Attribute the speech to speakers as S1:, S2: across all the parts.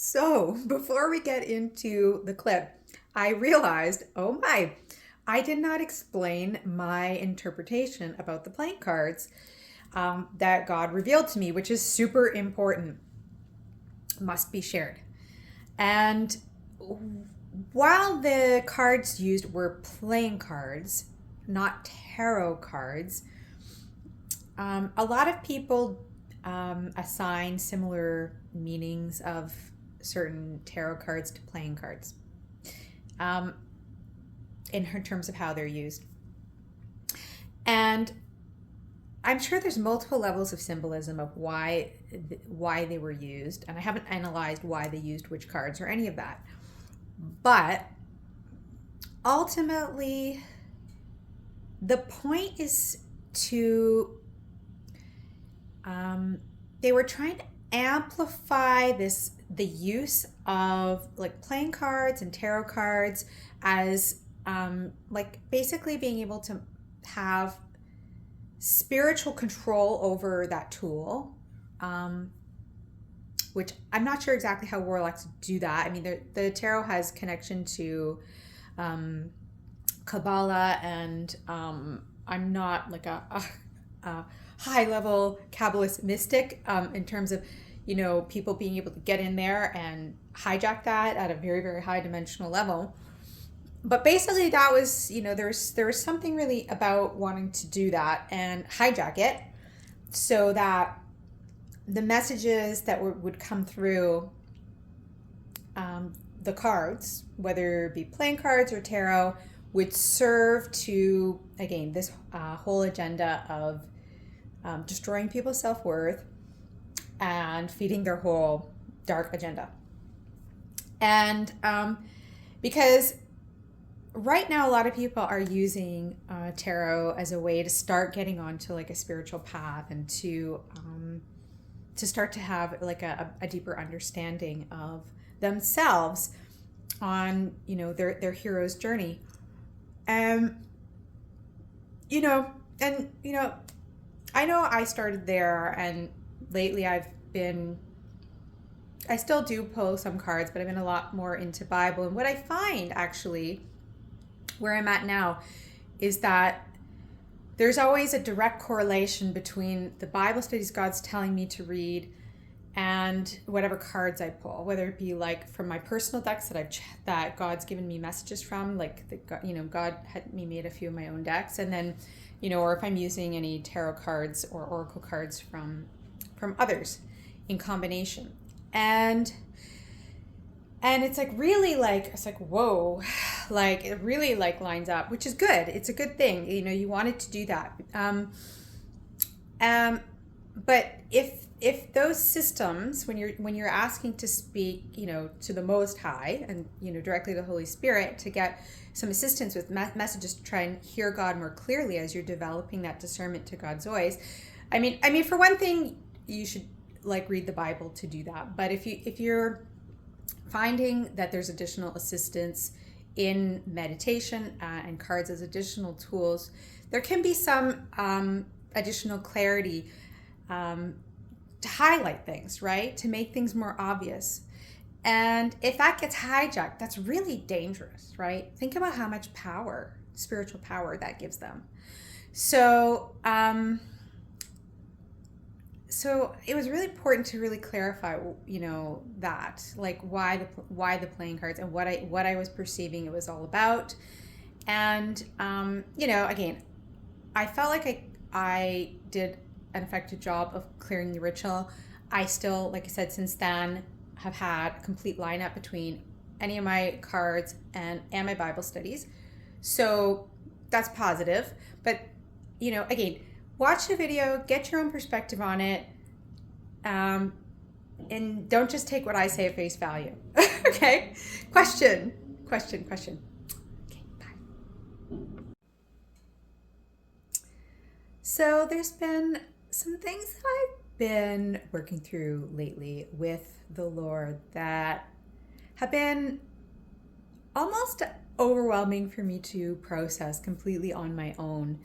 S1: So before we get into the clip, I realized, oh my, I did not explain my interpretation about the playing cards that God revealed to me, which is super important, must be shared. And while the cards used were playing cards, not tarot cards, a lot of people assign similar meanings of certain tarot cards to playing cards in terms of how they're used. And I'm sure there's multiple levels of symbolism of why they were used, and I haven't analyzed why they used which cards or any of that. But ultimately, the point is to they were trying to amplify the use of like playing cards and tarot cards as like basically being able to have spiritual control over that tool, which I'm not sure exactly how warlocks do that. I mean, the tarot has connection to Kabbalah, and I'm not like a high-level Kabbalist mystic in terms of, people being able to get in there and hijack that at a very, very high dimensional level. But basically that was, there was something really about wanting to do that and hijack it so that the messages that would come through the cards, whether it be playing cards or tarot, would serve to, again, this whole agenda of destroying people's self-worth and feeding their whole dark agenda. And because right now a lot of people are using tarot as a way to start getting onto like a spiritual path and to start to have like a deeper understanding of themselves on their hero's journey. I know I started there, and lately I still do pull some cards, but I've been a lot more into Bible. And what I find actually where I'm at now is that there's always a direct correlation between the Bible studies God's telling me to read and whatever cards I pull, whether it be like from my personal decks that God's given me messages from, like God had me made a few of my own decks, and then or if I'm using any tarot cards or oracle cards from others in combination, and it's like really like it's like whoa, like it really like lines up, which is good. It's a good thing, you wanted to do that. But if those systems, when you're asking to speak, to the Most High and directly to the Holy Spirit to get some assistance with messages to try and hear God more clearly as you're developing that discernment to God's voice. I mean, for one thing, you should like read the Bible to do that. But if you're finding that there's additional assistance in meditation and cards as additional tools, there can be some additional clarity to highlight things, right? To make things more obvious. And if that gets hijacked, that's really dangerous, right? Think about how much power, spiritual power, that gives them. So it was really important to really clarify, that, like why the playing cards and what I was perceiving it was all about. And again, I felt like I did an effective job of clearing the ritual. I still, like I said, since then have had a complete lineup between any of my cards and my Bible studies. So that's positive. But, again, watch the video, get your own perspective on it, and don't just take what I say at face value. Okay? Question. Okay, bye. So there's been some things that I've been working through lately with the Lord that have been almost overwhelming for me to process completely on my own.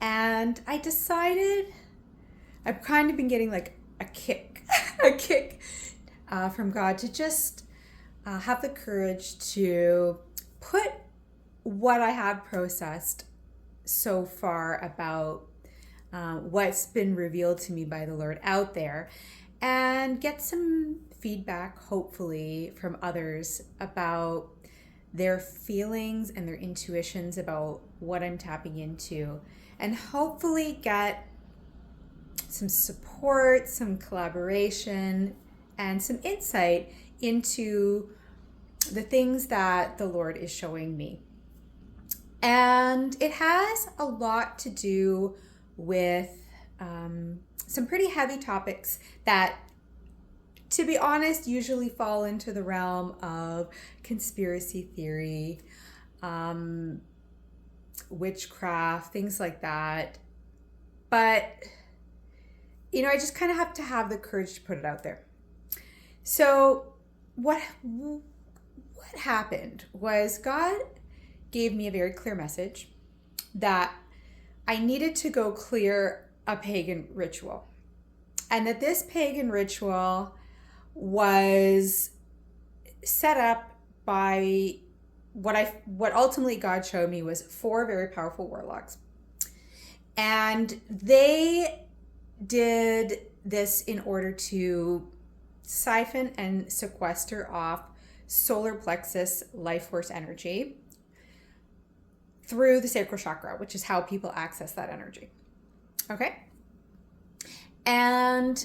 S1: And I decided I've kind of been getting like a kick from God to just have the courage to put what I have processed so far about what's been revealed to me by the Lord out there, and get some feedback, hopefully, from others about their feelings and their intuitions about what I'm tapping into, and hopefully get some support, some collaboration, and some insight into the things that the Lord is showing me. And it has a lot to do with some pretty heavy topics that, to be honest, usually fall into the realm of conspiracy theory, witchcraft, things like that. But, I just kind of have to have the courage to put it out there. So what happened was God gave me a very clear message that I needed to go clear a pagan ritual, and that this pagan ritual was set up by what ultimately God showed me was 4 very powerful warlocks. And they did this in order to siphon and sequester off solar plexus life force energy through the sacral chakra, which is how people access that energy. Okay? And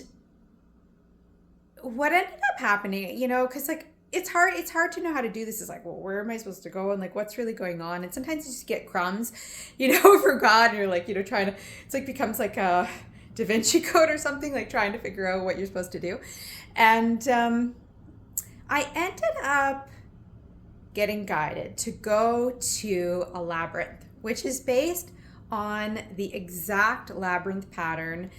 S1: what ended up happening, because it's hard to know how to do this. It's like, well, where am I supposed to go? And what's really going on? And sometimes you just get crumbs, from God, and you're trying to, it's becomes like a Da Vinci Code or something, trying to figure out what you're supposed to do. And I ended up getting guided to go to a labyrinth, which is based on the exact labyrinth pattern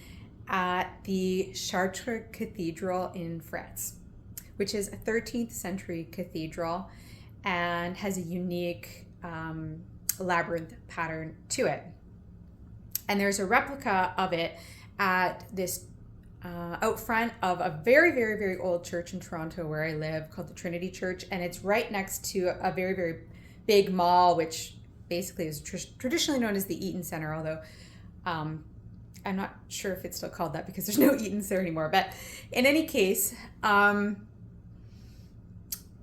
S1: at the Chartres Cathedral in France, which is a 13th century cathedral and has a unique labyrinth pattern to it. And there's a replica of it at this out front of a very, very, very old church in Toronto where I live, called the Trinity Church. And it's right next to a very, very big mall, which basically is traditionally known as the Eaton Center, although I'm not sure if it's still called that because there's no Eatons there anymore. But in any case,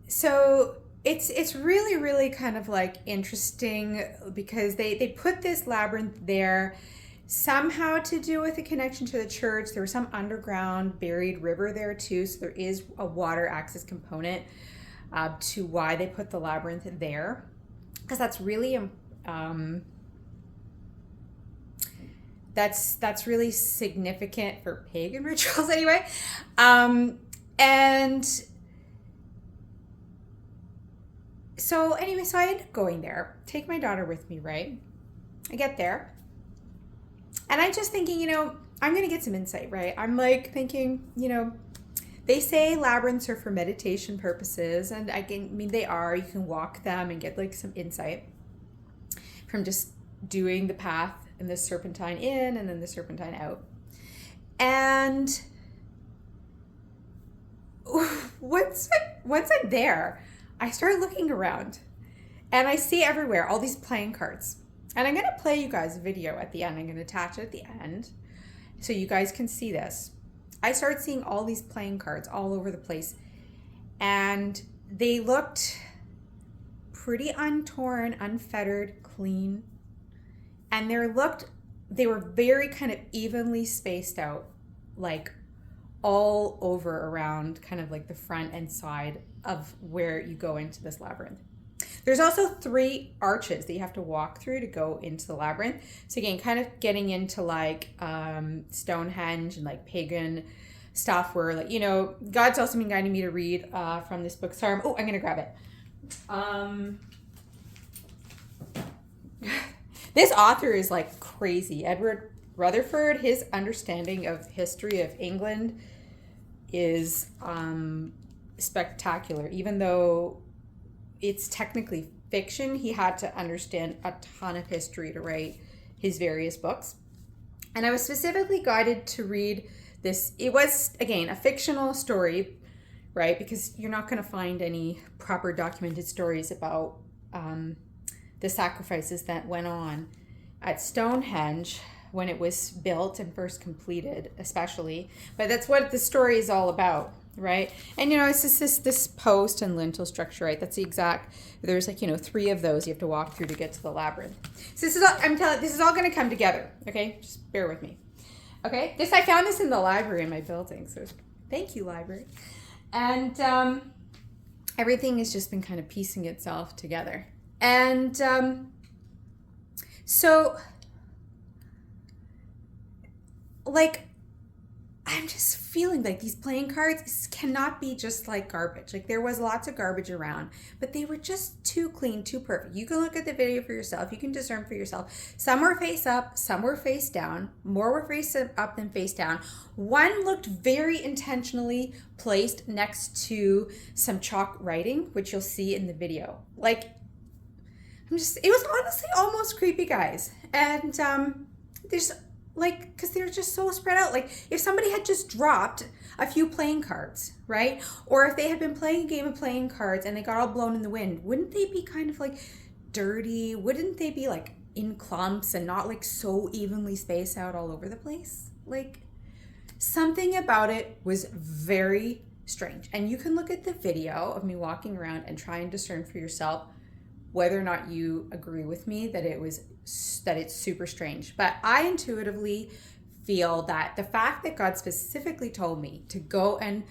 S1: so it's really, really kind of interesting because they put this labyrinth there somehow to do with a connection to the church. There was some underground buried river there too, so there is a water access component to why they put the labyrinth there, because that's really that's really significant for pagan rituals anyway. And so I end up going there, take my daughter with me, right? I get there and I'm just thinking, I'm going to get some insight, right? I'm thinking, they say labyrinths are for meditation purposes, and they are. You can walk them and get some insight from just doing the path and the serpentine in and then the serpentine out. And once I'm there, I start looking around and I see everywhere all these playing cards. And I'm going to play you guys a video at the end. I'm going to attach it at the end so you guys can see this. I started seeing all these playing cards all over the place, and they looked pretty untorn, unfettered, clean. And they were very kind of evenly spaced out, all over around kind of the front and side of where you go into this labyrinth. There's also 3 arches that you have to walk through to go into the labyrinth. So again, kind of getting into Stonehenge and pagan stuff where God's also been guiding me to read from this book. Sorry, I'm going to grab it. This author is crazy. Edward Rutherford, his understanding of history of England is spectacular. Even though it's technically fiction, he had to understand a ton of history to write his various books. And I was specifically guided to read this. It was, again, a fictional story right? Because you're not going to find any proper documented stories about the sacrifices that went on at Stonehenge when it was built and first completed, especially. But that's what the story is all about, right? And it's just this post and lintel structure, right? That's the exact. There's 3 of those you have to walk through to get to the labyrinth. So this is all, this is all going to come together. Okay, just bear with me. Okay, I found this in the library in my building. So thank you, library. And everything has just been kind of piecing itself together. And so, I'm just feeling like these playing cards cannot be just like garbage. There was lots of garbage around, but they were just too clean, too perfect. You can look at the video for yourself. You can discern for yourself. Some were face up, some were face down. More were face up than face down. One looked very intentionally placed next to some chalk writing, which you'll see in the video. It was honestly almost creepy, guys. And there's because they're just so spread out. If somebody had just dropped a few playing cards, right? Or if they had been playing a game of playing cards and they got all blown in the wind, wouldn't they be kind of dirty? Wouldn't they be in clumps and not so evenly spaced out all over the place? Something about it was very strange. And you can look at the video of me walking around and try and discern for yourself whether or not you agree with me that it's super strange. But I intuitively feel that the fact that God specifically told me to go and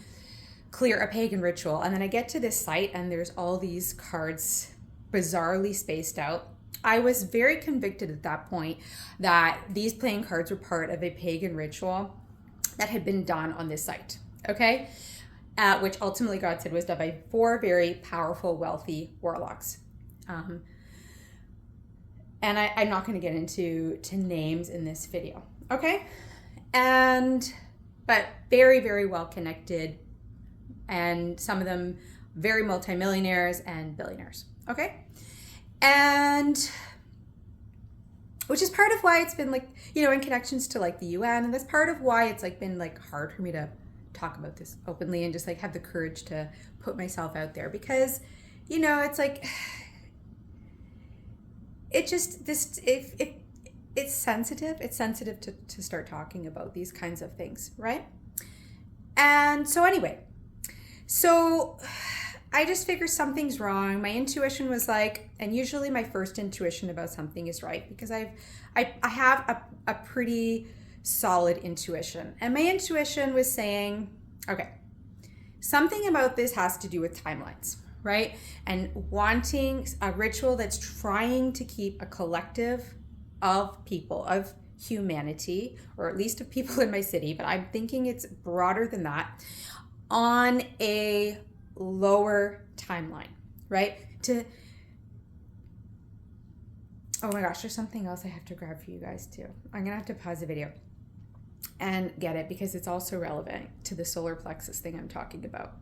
S1: clear a pagan ritual, and then I get to this site and there's all these cards bizarrely spaced out, I was very convicted at that point that these playing cards were part of a pagan ritual that had been done on this site, okay? Which ultimately God said was done by 4 very powerful, wealthy warlocks. And I'm not going to get into names in this video, okay? But very, very well connected, and some of them very multimillionaires and billionaires, okay? And which is part of why it's been in connections to the UN, and that's part of why it's been hard for me to talk about this openly and just have the courage to put myself out there, because it's it's sensitive to start talking about these kinds of things, right? And so anyway, I just figured something's wrong. My intuition was and usually my first intuition about something is right, because I have a pretty solid intuition, and my intuition was saying, okay, something about this has to do with timelines, right? And wanting a ritual that's trying to keep a collective of people, of humanity, or at least of people in my city, but I'm thinking it's broader than that, on a lower timeline, right? Oh my gosh, there's something else I have to grab for you guys too. I'm gonna have to pause the video and get it, because it's also relevant to the solar plexus thing I'm talking about.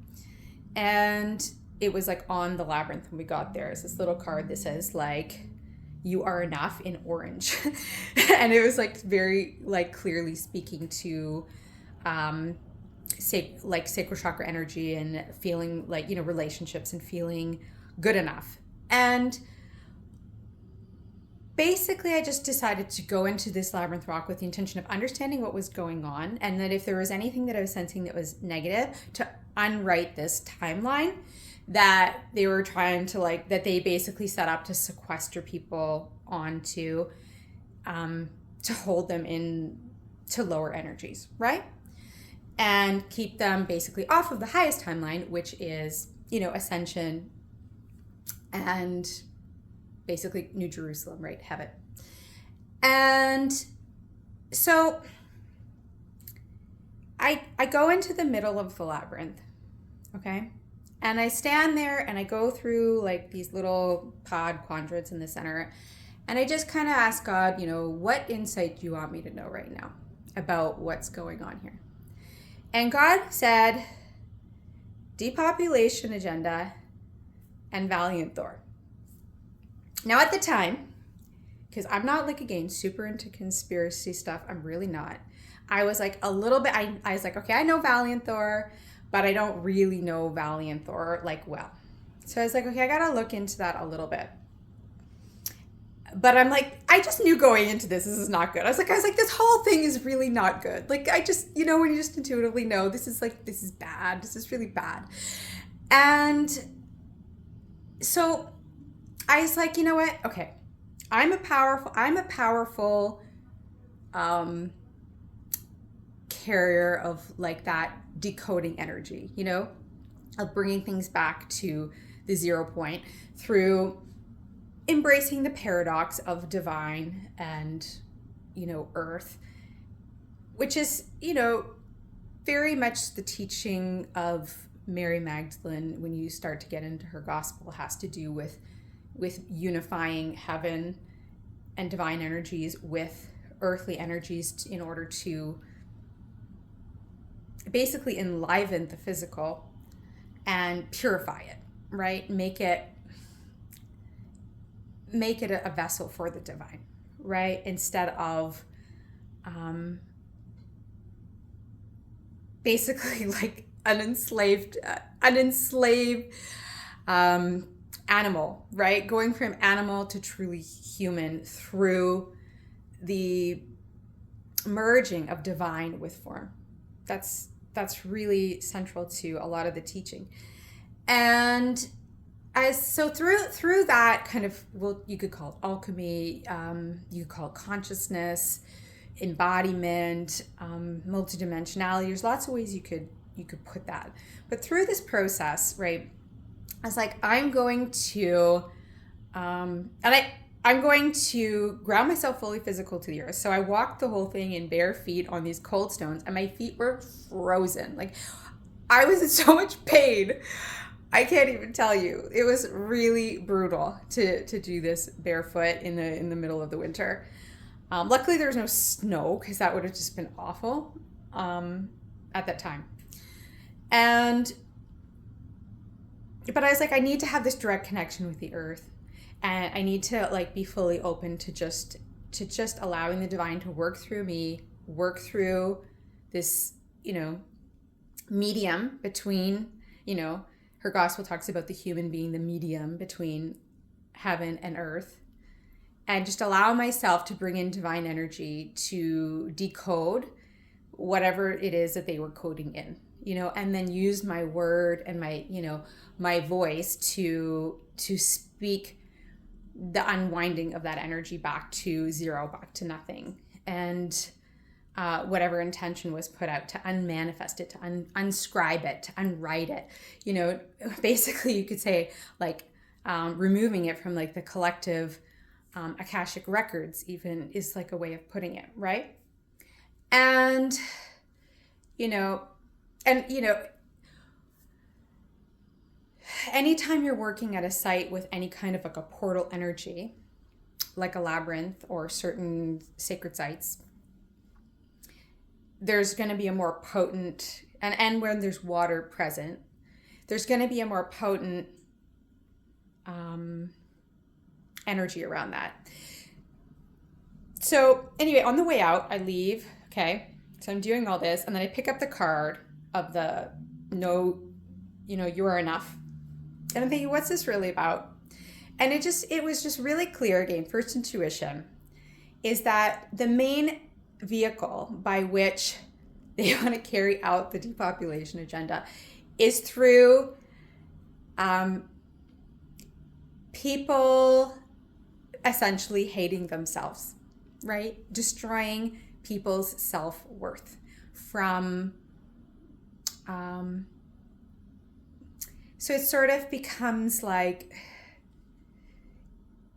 S1: And it was on the labyrinth when we got there. It's this little card that says you are enough in orange. And it was very clearly speaking to sacral chakra energy and feeling relationships and feeling good enough. And basically I just decided to go into this labyrinth walk with the intention of understanding what was going on, and that if there was anything that I was sensing that was negative, to unwrite this timeline that they were trying to that they basically set up to sequester people onto, to hold them in to lower energies, right? And keep them basically off of the highest timeline, which is, ascension and basically New Jerusalem, right? Heaven. And so I go into the middle of the labyrinth, okay? And I stand there and I go through these little pod quadrants in the center, and I just kind of ask God, what insight do you want me to know right now about what's going on here? And God said, depopulation agenda and Valiant Thor. Now at the time, because I'm not again super into conspiracy stuff, I'm really not. I was a little bit, I was okay, I know Valiant Thor, but I don't really know Valiant Thor like well. So I was like, okay, I gotta look into that a little bit. But I'm like, I just knew going into this is not good. I was like, this whole thing is really not good. Like, I just, when you just intuitively know this is bad. This is really bad. And so I was like, you know what? Okay, I'm a powerful carrier of like that decoding energy, of bringing things back to the 0 point through embracing the paradox of divine and, earth, which is, very much the teaching of Mary Magdalene when you start to get into her gospel, has to do with unifying heaven and divine energies with earthly energies in order to basically enliven the physical and purify it, right? Make it a vessel for the divine, right? Instead of basically like an enslaved animal, right? Going from animal to truly human through the merging of divine with form. That's really central to a lot of the teaching. And so through that kind of, well, you could call it alchemy, you could call it consciousness, embodiment, multidimensionality. There's lots of ways you could put that. But through this process, right, I was like, I'm going to ground myself fully physical to the earth. So I walked the whole thing in bare feet on these cold stones, and my feet were frozen. Like, I was in so much pain. I can't even tell you. It was really brutal to do this barefoot in the middle of the winter. Luckily, there was no snow, because that would have just been awful at that time. But I was like, I need to have this direct connection with the earth, and I need to like be fully open to just allowing the divine to work through me, work through this, medium between, her gospel talks about the human being the medium between heaven and earth, and just allow myself to bring in divine energy to decode whatever it is that they were coding in, and then use my word and my voice to speak the unwinding of that energy back to zero, back to nothing. And whatever intention was put out, to unmanifest it, to unscribe it, to unwrite it. Basically you could say like removing it from like the collective Akashic records even is like a way of putting it, right? And, anytime you're working at a site with any kind of like a portal energy, like a labyrinth or certain sacred sites, there's going to be a more potent, and when there's water present, there's going to be a more potent energy around that. So anyway, on the way out, I leave. Okay. So I'm doing all this, and then I pick up the card of the no, you are enough. And I'm thinking, what's this really about? And it was just really clear again, first intuition, is that the main vehicle by which they want to carry out the depopulation agenda is through people essentially hating themselves, right? Destroying people's self-worth from so it sort of becomes like,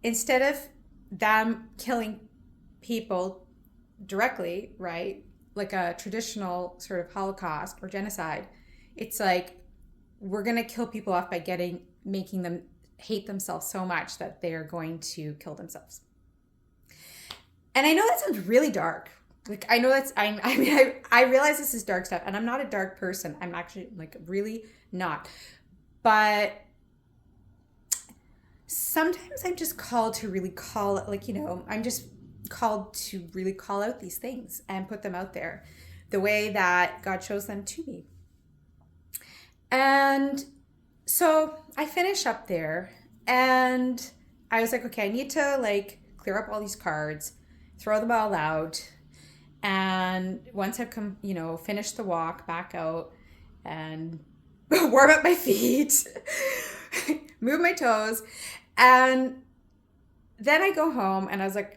S1: instead of them killing people directly, right, like a traditional sort of Holocaust or genocide, it's like, we're going to kill people off by making them hate themselves so much that they're going to kill themselves. And I know that sounds really dark. Like, I know I realize this is dark stuff, and I'm not a dark person. I'm actually like really not. But sometimes I'm just called to really call it, like, I'm just called to really call out these things and put them out there the way that God shows them to me. And so I finish up there, and I was like, okay, I need to like clear up all these cards, throw them all out. And once I've come, finished the walk back out and warm up my feet, move my toes. And then I go home and I was like,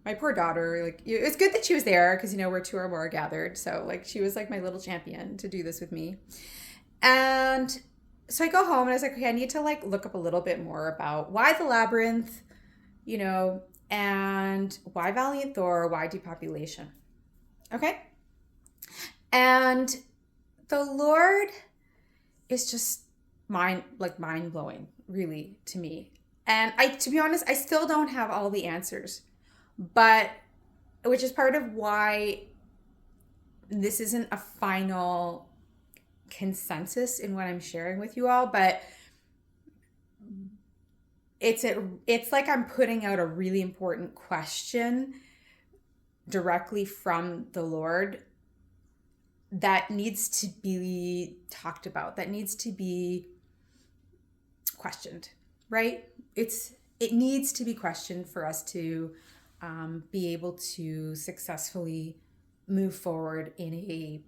S1: my poor daughter, like, it's good that she was there because, we're two or more gathered. So, like, she was like my little champion to do this with me. And so I go home and I was like, okay, I need to like look up a little bit more about why the labyrinth, and why Valiant Thor, why depopulation. Okay? And the Lord is just mind-blowing, really, to me. And to be honest, I still don't have all the answers, but which is part of why this isn't a final consensus in what I'm sharing with you all, but it's like I'm putting out a really important question directly from the Lord that needs to be talked about, that needs to be questioned, right? It needs to be questioned for us to be able to successfully move forward in a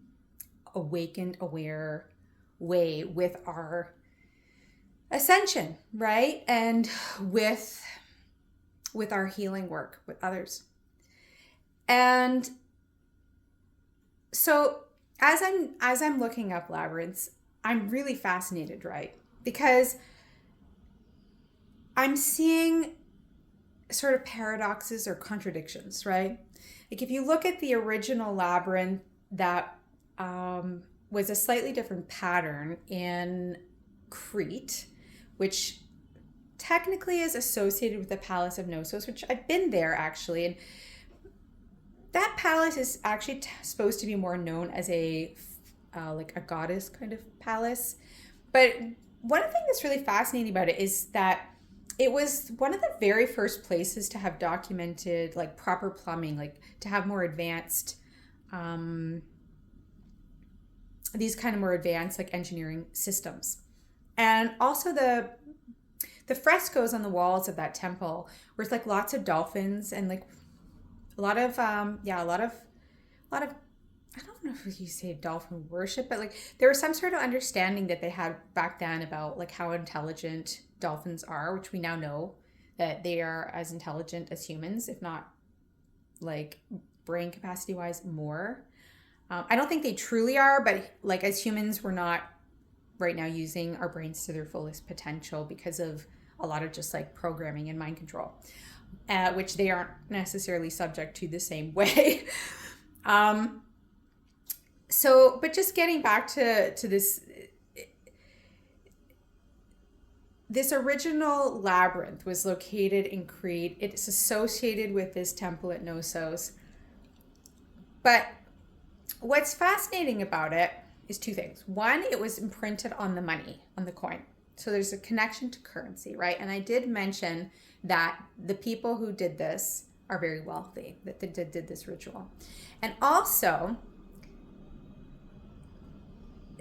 S1: awakened, aware way with our ascension, right? And with our healing work with others. And so as I'm looking up labyrinths, I'm really fascinated, right? Because I'm seeing sort of paradoxes or contradictions, right? Like if you look at the original labyrinth that was a slightly different pattern in Crete, which technically is associated with the Palace of Knossos, which I've been there actually. And that palace is actually supposed to be more known as a goddess kind of palace. But one thing that's really fascinating about it is that it was one of the very first places to have documented like proper plumbing, like to have more advanced, these kind of more advanced like engineering systems. And also the frescoes on the walls of that temple were like lots of dolphins and like a lot of I don't know if you say dolphin worship, but like there was some sort of understanding that they had back then about like how intelligent dolphins are, which we now know that they are as intelligent as humans, if not like brain capacity wise more. I don't think they truly are, but like as humans, we're not right now using our brains to their fullest potential because of a lot of just like programming and mind control, which they aren't necessarily subject to the same way. So, but just getting back to this original labyrinth was located in Crete. It's associated with this temple at Knossos. But what's fascinating about it is two things. One, it was imprinted on the money, on the coin. So there's a connection to currency, right? And I did mention that the people who did this are very wealthy, that they did this ritual. And also,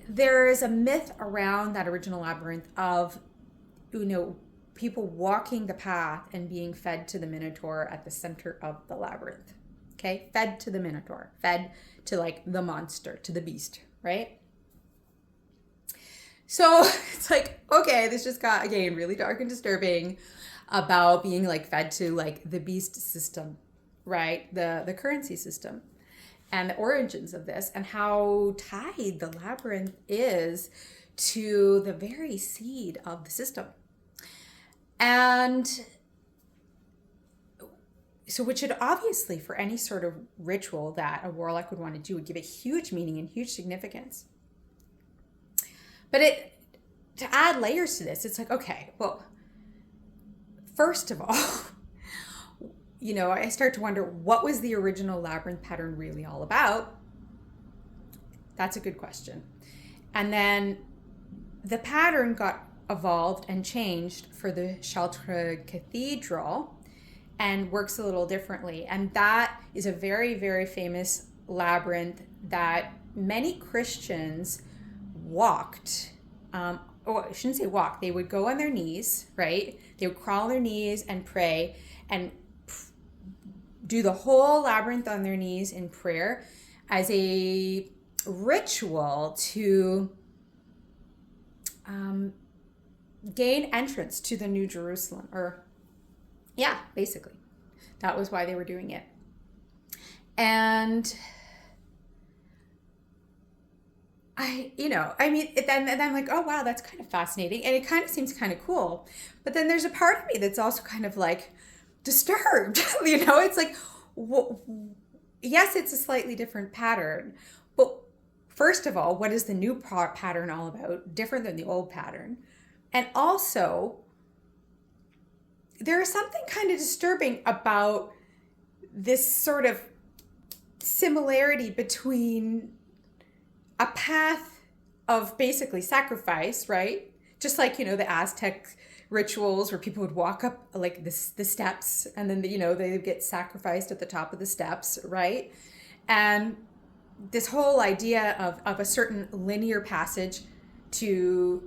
S1: there is a myth around that original labyrinth of, people walking the path and being fed to the Minotaur at the center of the labyrinth. Okay? Fed to the Minotaur. Fed to like the monster, to the beast, right? So it's like, okay, this just got, again, really dark and disturbing about being like fed to like the beast system, right? The currency system and the origins of this and how tied the labyrinth is to the very seed of the system. And so which would obviously, for any sort of ritual that a warlock would want to do, would give it huge meaning and huge significance. But to add layers to this, it's like, okay, well, first of all, I start to wonder, what was the original labyrinth pattern really all about? That's a good question. And then the pattern got evolved and changed for the Chartres Cathedral and works a little differently. And that is a very, very famous labyrinth that many Christians walked, or I shouldn't say walk, they would go on their knees, right? They would crawl on their knees and pray and do the whole labyrinth on their knees in prayer as a ritual to gain entrance to the New Jerusalem. Or, yeah, basically. That was why they were doing it. And then I'm like, oh, wow, that's kind of fascinating. And it kind of seems kind of cool. But then there's a part of me that's also kind of like disturbed. It's like, yes, it's a slightly different pattern. But first of all, what is the new pattern all about? Different than the old pattern. And also, there is something kind of disturbing about this sort of similarity between a path of basically sacrifice, right? Just like, the Aztec rituals where people would walk up like the steps, and then, they would get sacrificed at the top of the steps, right? And this whole idea of a certain linear passage to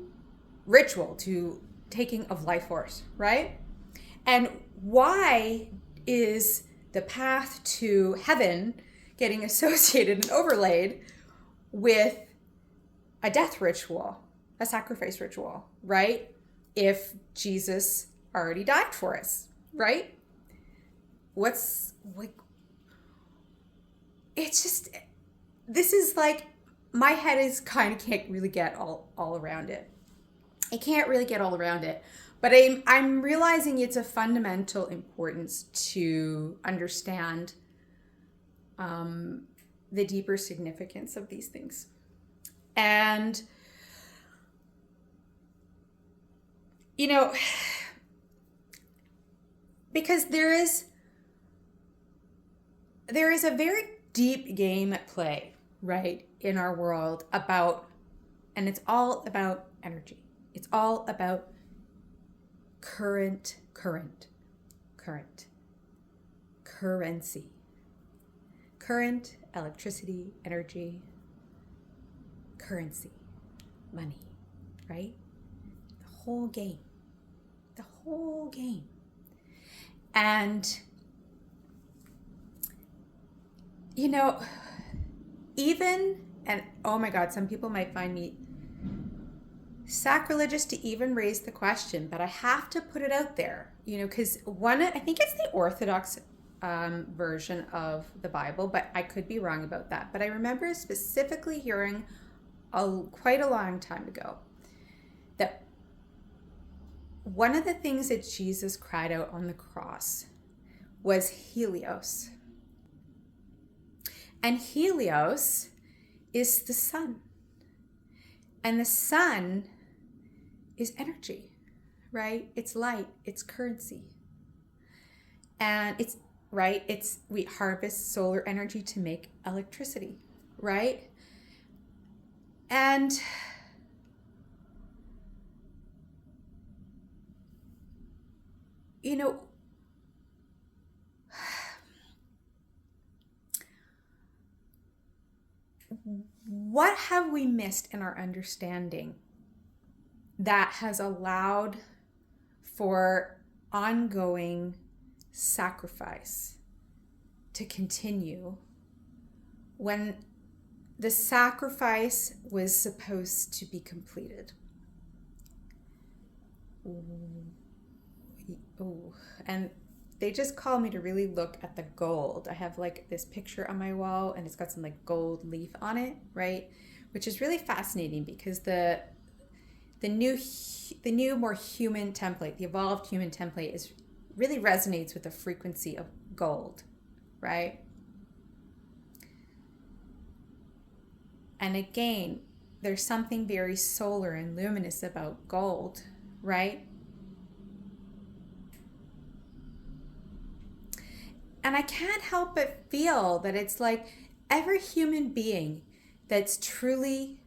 S1: ritual, to taking of life force, right? And why is the path to heaven getting associated and overlaid with a death ritual, a sacrifice ritual, right? If Jesus already died for us, right? This is like, my head is kind of can't really get all around it. I can't really get all around it. But I'm realizing it's a fundamental importance to understand the deeper significance of these things. And, because there is a very deep game at play, right, in our world and it's all about energy. It's all about currency, current, electricity, energy, currency, money, right? The whole game. And, and oh my God, some people might find me sacrilegious to even raise the question, but I have to put it out there, because I think it's the Orthodox version of the Bible, but I could be wrong about that. But I remember specifically hearing quite a long time ago that one of the things that Jesus cried out on the cross was Helios. And Helios is the sun. And the sun is energy, right? It's light, it's currency. And we harvest solar energy to make electricity, right? And what have we missed in our understanding that has allowed for ongoing sacrifice to continue when the sacrifice was supposed to be completed? Oh, and they just call me to really look at the gold. I have like this picture on my wall, and it's got some like gold leaf on it, right? Which is really fascinating because the new more human template, the evolved human template, really resonates with the frequency of gold, right? And again, there's something very solar and luminous about gold, right? And I can't help but feel that it's like every human being that's truly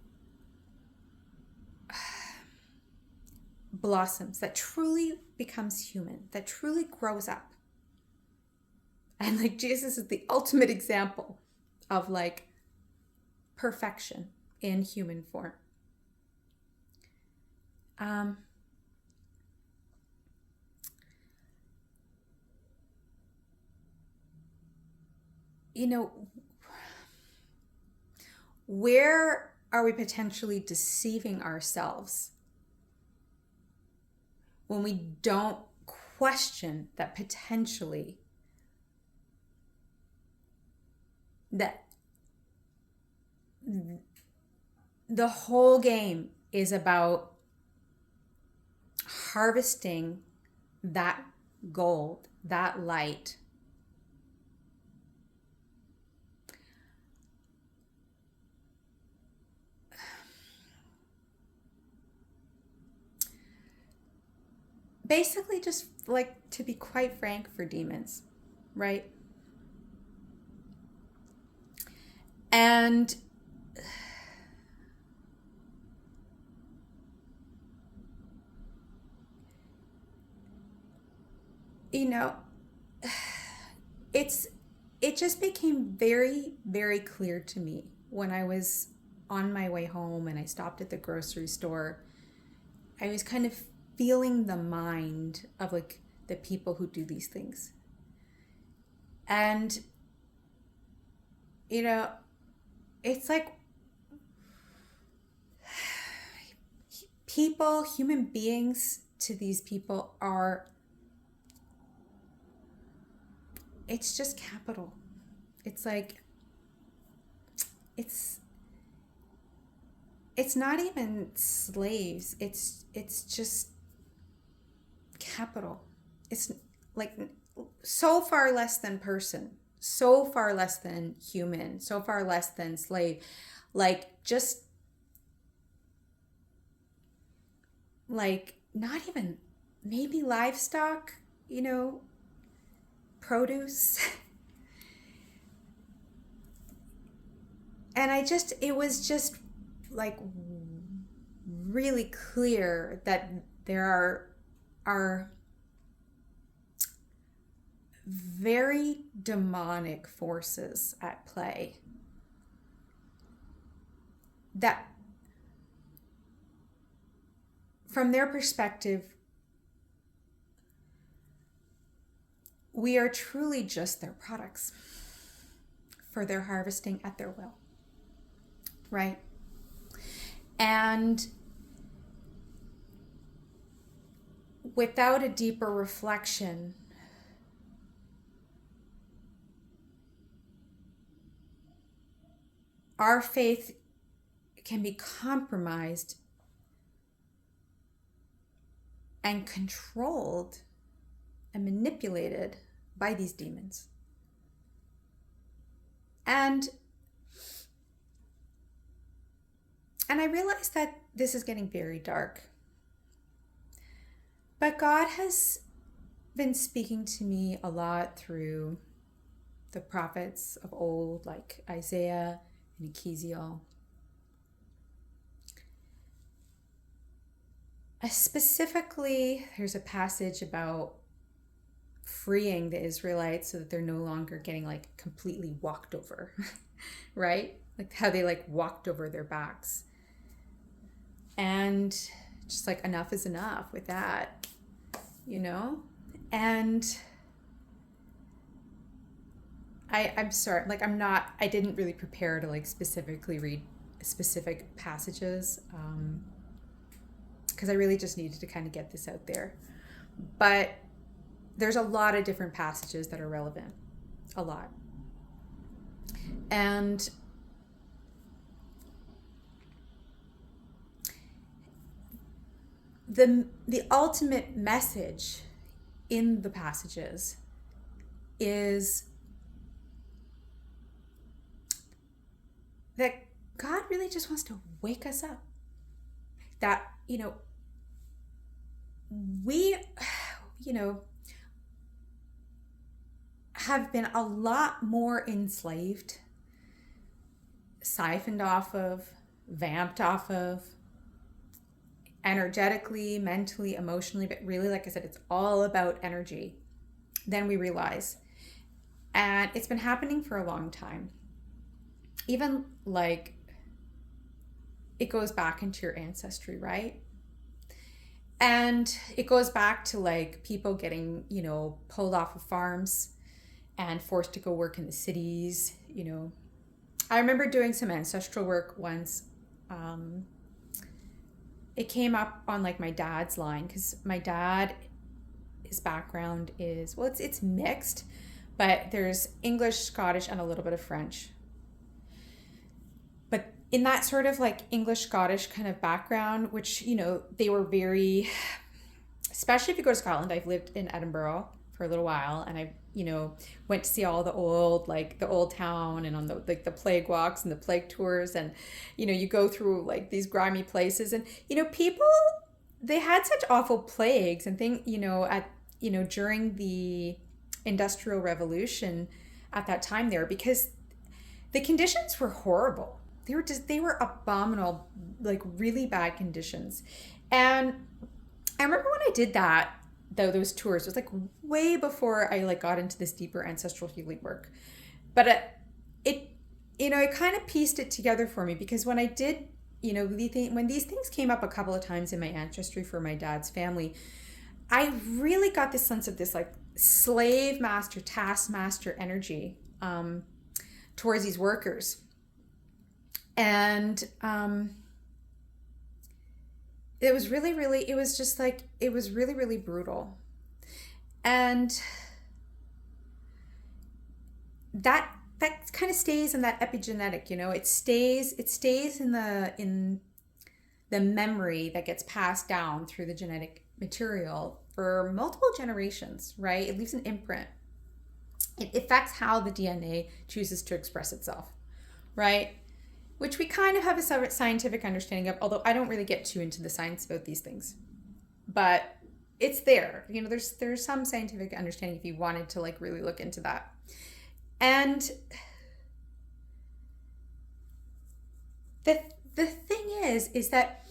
S1: blossoms, that truly becomes human, that truly grows up. And like Jesus is the ultimate example of like perfection in human form. Um, you know, where are we potentially deceiving ourselves when we don't question that potentially that the whole game is about harvesting that gold, that light. Basically, just like, to be quite frank, for demons, right? And you know, it's it just became very, very clear to me when I was on my way home and I stopped at the grocery store. I was kind of feeling the mind of like the people who do these things. And you know, it's like people, human beings to these people are, it's just capital. It's like, it's it's not even slaves. It's just capital. It's like so far less than person, so far less than human, so far less than slave. Like just like not even maybe livestock, produce. And it was just like really clear that there are very demonic forces at play that, from their perspective, we are truly just their products for their harvesting at their will, right? And without a deeper reflection, our faith can be compromised and controlled and manipulated by these demons. And I realize that this is getting very dark. But God has been speaking to me a lot through the prophets of old, like Isaiah and Ezekiel. Specifically, there's a passage about freeing the Israelites so that they're no longer getting like completely walked over, right? Like how they like walked over their backs. And just like enough is enough with that, And I'm sorry, like I didn't really prepare to like specifically read specific passages, because I really just needed to kind of get this out there. But there's a lot of different passages that are relevant, a lot. And the ultimate message in the passages is that God really just wants to wake us up. That, we, have been a lot more enslaved, siphoned off of, vamped off of, energetically, mentally, emotionally, but really, like I said, it's all about energy, than we realize. And it's been happening for a long time. Even like it goes back into your ancestry, right? And it goes back to like people getting, pulled off of farms and forced to go work in the cities. I remember doing some ancestral work once. It came up on like my dad's line, because my dad, his background is, well, it's mixed, but there's English, Scottish, and a little bit of French. But in that sort of like English, Scottish kind of background, which, they were very, especially if you go to Scotland. I've lived in Edinburgh for a little while, and I, went to see all the old town, and on the plague walks and the plague tours, and, you go through like these grimy places, and, people, they had such awful plagues and things, during the Industrial Revolution at that time there, because the conditions were horrible. They were abominable, like really bad conditions. And I remember when I did that, though, those tours, it was like way before I like got into this deeper ancestral healing work. But it kind of pieced it together for me, because when I did, when these things came up a couple of times in my ancestry for my dad's family, I really got this sense of this like slave master, taskmaster energy towards these workers. And it was really, really, it was really, really brutal. And that kind of stays in that epigenetic, it stays in the memory that gets passed down through the genetic material for multiple generations, right? It leaves an imprint. It affects how the DNA chooses to express itself, right? Which we kind of have a scientific understanding of, although I don't really get too into the science about these things. But it's there. There's some scientific understanding if you wanted to like really look into that. And the thing is that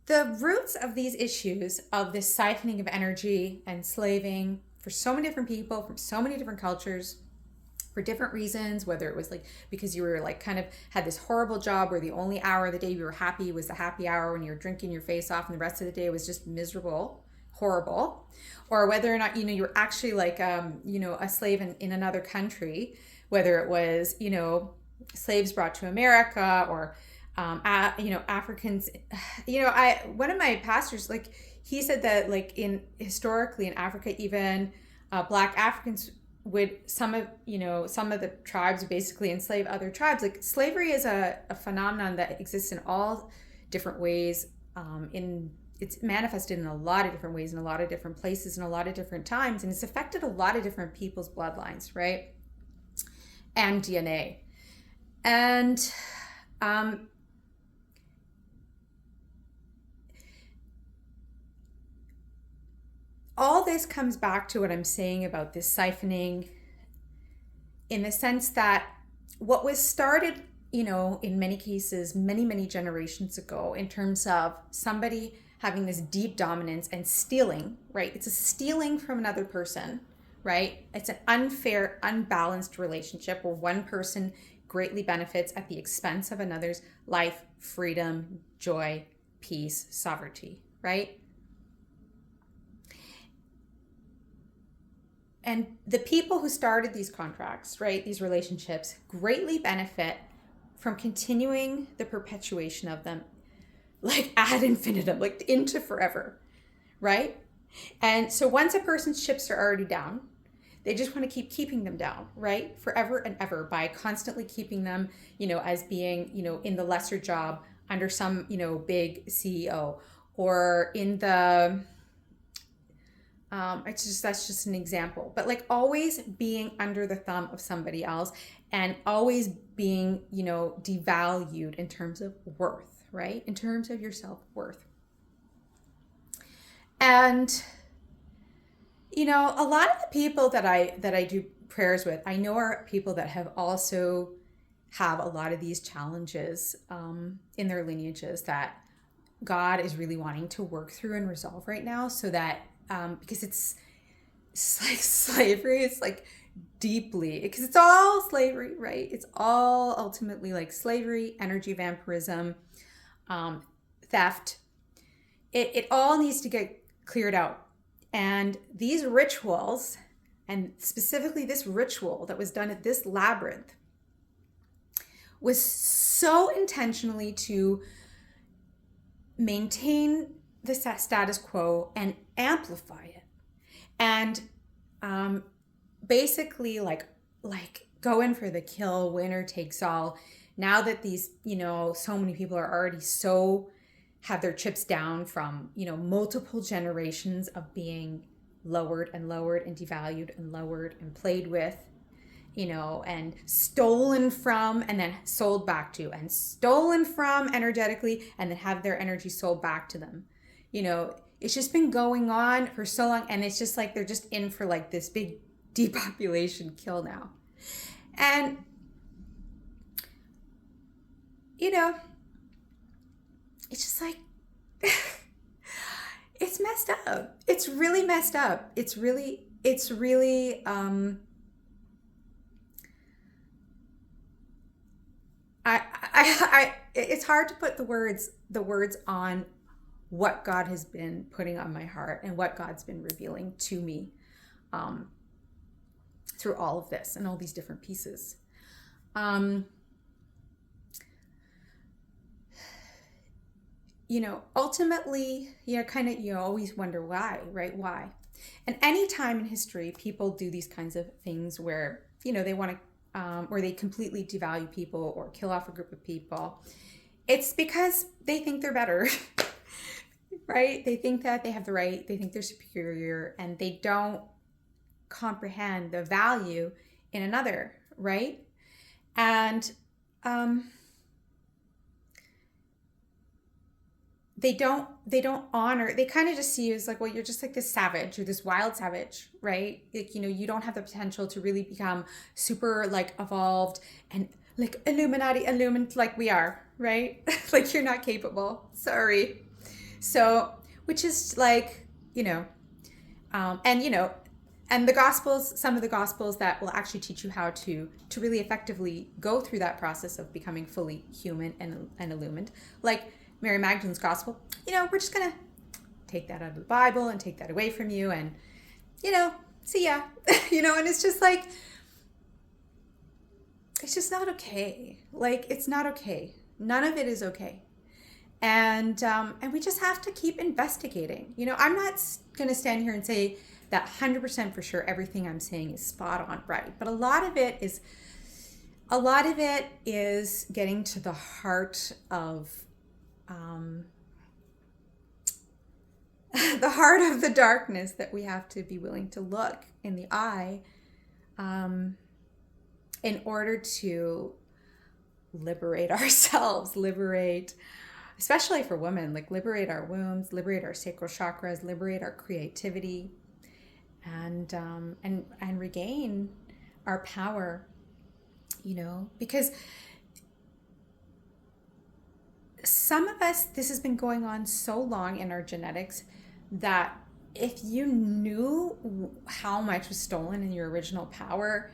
S1: the roots of these issues of this siphoning of energy and slaving for so many different people from so many different cultures, for different reasons, whether it was like because you were like kind of had this horrible job where the only hour of the day you were happy was the happy hour when you were drinking your face off, and the rest of the day was just miserable, horrible, or whether or not you were actually like a slave in another country, whether it was slaves brought to America, or Africans. One of my pastors, like, he said that like historically in Africa, even Black Africans would, some of the tribes would basically enslave other tribes. Like, slavery is a phenomenon that exists in all different ways. It's manifested in a lot of different ways, in a lot of different places, in a lot of different times, and it's affected a lot of different people's bloodlines, right? And DNA. And all this comes back to what I'm saying about this siphoning, in the sense that what was started, in many cases, many, many generations ago, in terms of somebody having this deep dominance and stealing, right? It's a stealing from another person, right? It's an unfair, unbalanced relationship where one person greatly benefits at the expense of another's life, freedom, joy, peace, sovereignty, right? And the people who started these contracts, right, these relationships, greatly benefit from continuing the perpetuation of them, like ad infinitum, like into forever, right? And so once a person's chips are already down, they just want to keep keeping them down, right? Forever and ever, by constantly keeping them, as being, in the lesser job under some, big CEO, or in the... that's just an example, but like always being under the thumb of somebody else, and always being, devalued in terms of worth, right? In terms of your self-worth. And, a lot of the people that I do prayers with, I know are people that have also have a lot of these challenges in their lineages that God is really wanting to work through and resolve right now, so that because it's like slavery, it's like deeply, because it's all slavery, right? It's all ultimately like slavery, energy vampirism, theft. It all needs to get cleared out. And these rituals, and specifically this ritual that was done at this labyrinth, was so intentionally to maintain the status quo and amplify it. And basically like go in for the kill, winner takes all. Now that these, so many people are already have their chips down from, multiple generations of being lowered and devalued and lowered and played with, and stolen from and then sold back to, and stolen from energetically and then have their energy sold back to them. It's just been going on for so long, and it's just like they're just in for like this big depopulation kill now. And it's just like it's messed up. It's really messed up. It's really it's hard to put the words on what God has been putting on my heart and what God's been revealing to me through all of this and all these different pieces. Ultimately, you always wonder why, right? Why? And any time in history, people do these kinds of things where, they want to, or they completely devalue people or kill off a group of people. It's because they think they're better, right? They think that they have the right, they think they're superior, and they don't comprehend the value in another, right? And they don't honor, they kind of just see you as like, well, you're just like this savage, you're this wild savage, right? Like, you don't have the potential to really become super like evolved and like illumined like we are, right? Like you're not capable, sorry. So, which is like, and the Gospels, some of the Gospels that will actually teach you how to really effectively go through that process of becoming fully human and illumined. Like Mary Magdalene's Gospel, we're just going to take that out of the Bible and take that away from you and, see ya. And it's just like, it's just not okay. Like, it's not okay. None of it is okay. And we just have to keep investigating. I'm not going to stand here and say that 100% for sure everything I'm saying is spot on right. But a lot of it is getting to the heart of the heart of the darkness that we have to be willing to look in the eye in order to liberate ourselves, especially for women, like liberate our wombs, liberate our sacral chakras, liberate our creativity, and regain our power, because some of us, this has been going on so long in our genetics that if you knew how much was stolen in your original power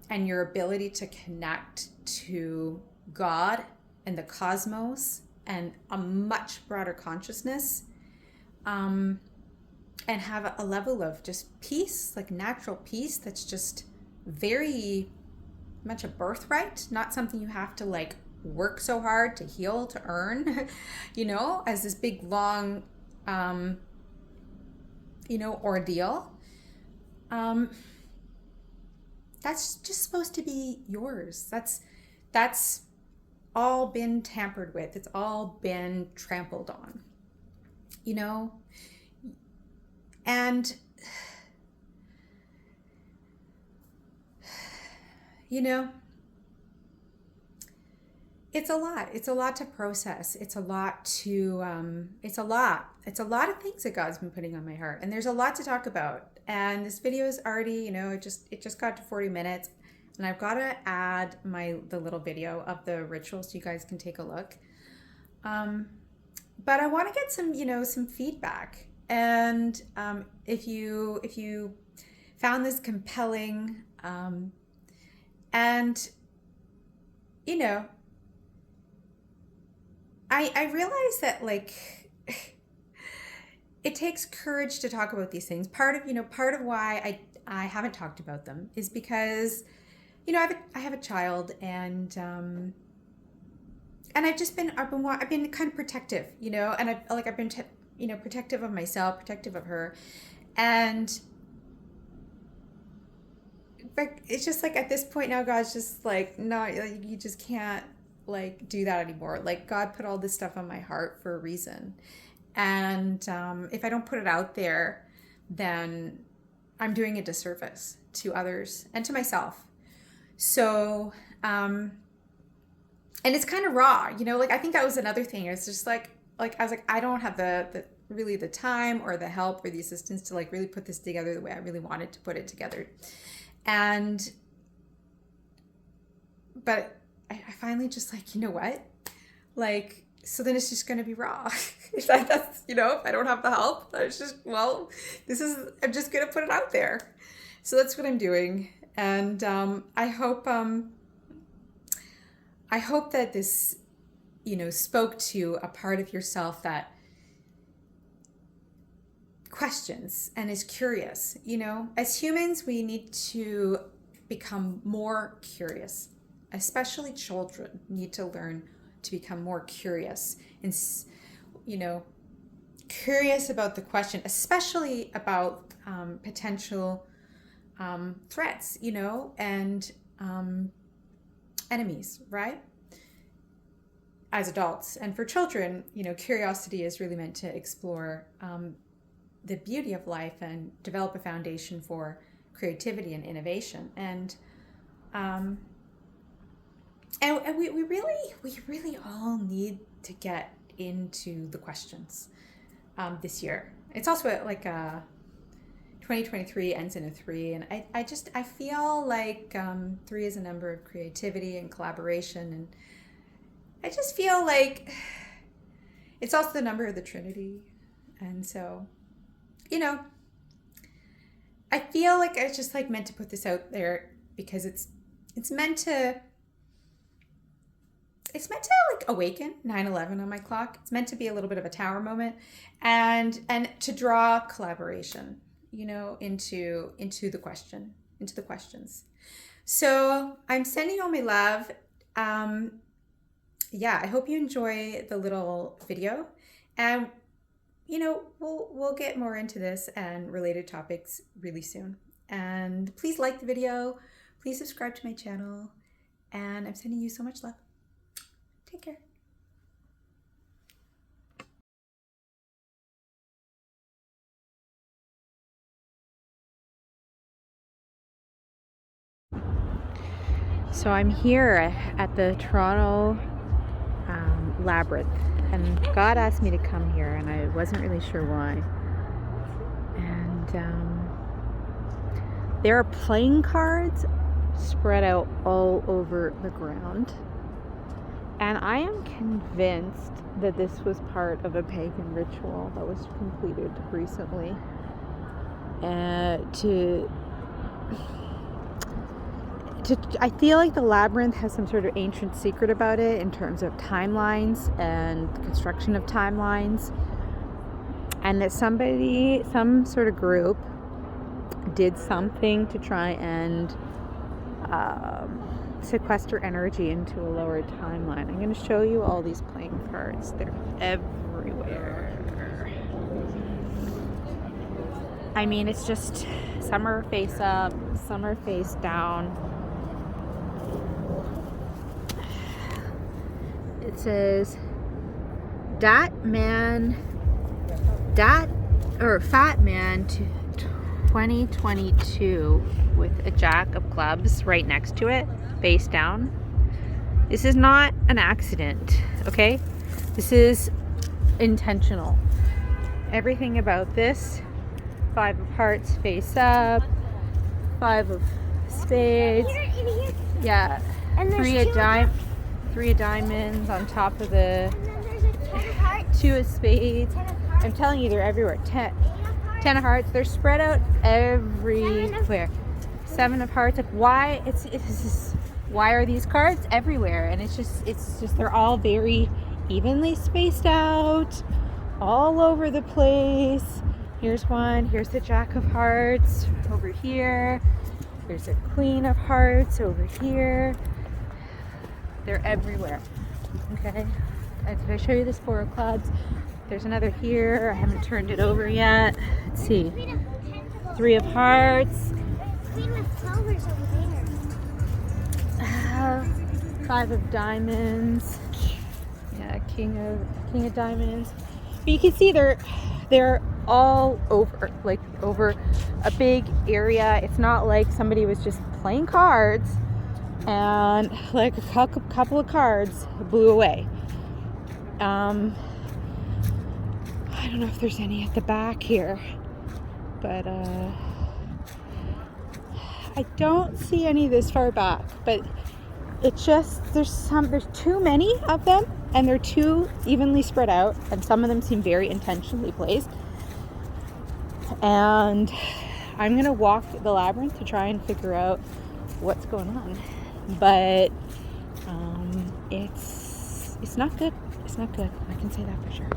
S1: and your ability to connect to God and the cosmos and a much broader consciousness, and have a level of just peace, like natural peace, that's just very much a birthright, not something you have to like work so hard to heal, to earn, as this big long ordeal. That's just supposed to be yours. That's all been tampered with. It's all been trampled on, and it's a lot. It's a lot to process. It's a lot to, it's a lot of things that God's been putting on my heart. And there's a lot to talk about. And this video is already, it just got to 40 minutes. And I've got to add the little video of the ritual so you guys can take a look. But I want to get some, some feedback. And if you found this compelling, and I realize that like it takes courage to talk about these things. Part of why I haven't talked about them is because, I have a child, and I've been kind of protective, and I've been protective of myself, protective of her, but it's just like at this point now, God's just like, no, like, you just can't like do that anymore. Like, God put all this stuff on my heart for a reason, and if I don't put it out there, then I'm doing a disservice to others and to myself. So, and it's kind of raw, like I think that was another thing. It's just like I was like, I don't have the really the time or the help or the assistance to like really put this together the way I really wanted to put it together. But I finally just like, you know what? Like, so then it's just going to be raw. If I don't have the help, I'm just going to put it out there. So that's what I'm doing. And I hope that this, spoke to a part of yourself that questions and is curious. As humans, we need to become more curious. Especially children need to learn to become more curious and, curious about the question, especially about potential threats, and enemies, right? As adults. And for children, curiosity is really meant to explore the beauty of life and develop a foundation for creativity and innovation. And we really all need to get into the questions this year. It's also like 2023 ends in a 3, and I feel like 3 is a number of creativity and collaboration, and I just feel like it's also the number of the Trinity. And so, I feel like I just like meant to put this out there because it's meant to like awaken 9/11 on my clock. It's meant to be a little bit of a tower moment, and to draw collaboration, into the questions. So I'm sending you all my love. I hope you enjoy the little video, and we'll get more into this and related topics really soon. And please like the video, please subscribe to my channel, and I'm sending you so much love. Take care. So I'm here at the Toronto Labyrinth, and God asked me to come here, and I wasn't really sure why. And there are playing cards spread out all over the ground, and I am convinced that this was part of a pagan ritual that was completed recently I feel like the labyrinth has some sort of ancient secret about it in terms of timelines and the construction of timelines, and that some sort of group did something to try and sequester energy into a lower timeline. I'm going to show you all these playing cards. They're everywhere. I mean, it's just some are face up, some are face down. It says fat man to 2022 with a jack of clubs right next to it, face down. This is not an accident, okay? This is intentional. Everything about this, 5 of hearts face up, 5 of spades, yeah, and 3 of diamonds on top of the 2 of spades. I'm telling you, they're everywhere. 10 of hearts, they're spread out everywhere. 7 of hearts. Like, why? Why are these cards everywhere? And it's just they're all very evenly spaced out all over the place. Here's one. Here's the Jack of Hearts over here. There's a Queen of Hearts over here. They're everywhere. Okay. Did I show you this Four of Clubs? There's another here. I haven't turned it over yet. Let's see. Three of Hearts.
S2: Queen with flowers over there.
S1: Five of Diamonds. Yeah, King of Diamonds. But you can see they're all over, like over a big area. It's not like somebody was just playing cards and like a couple of cards blew away. I don't know if there's any at the back here, but I don't see any this far back, but it's just there's too many of them, and they're too evenly spread out, and some of them seem very intentionally placed. And I'm gonna walk the labyrinth to try and figure out what's going on, but it's not good. It's not good. I can say that for sure.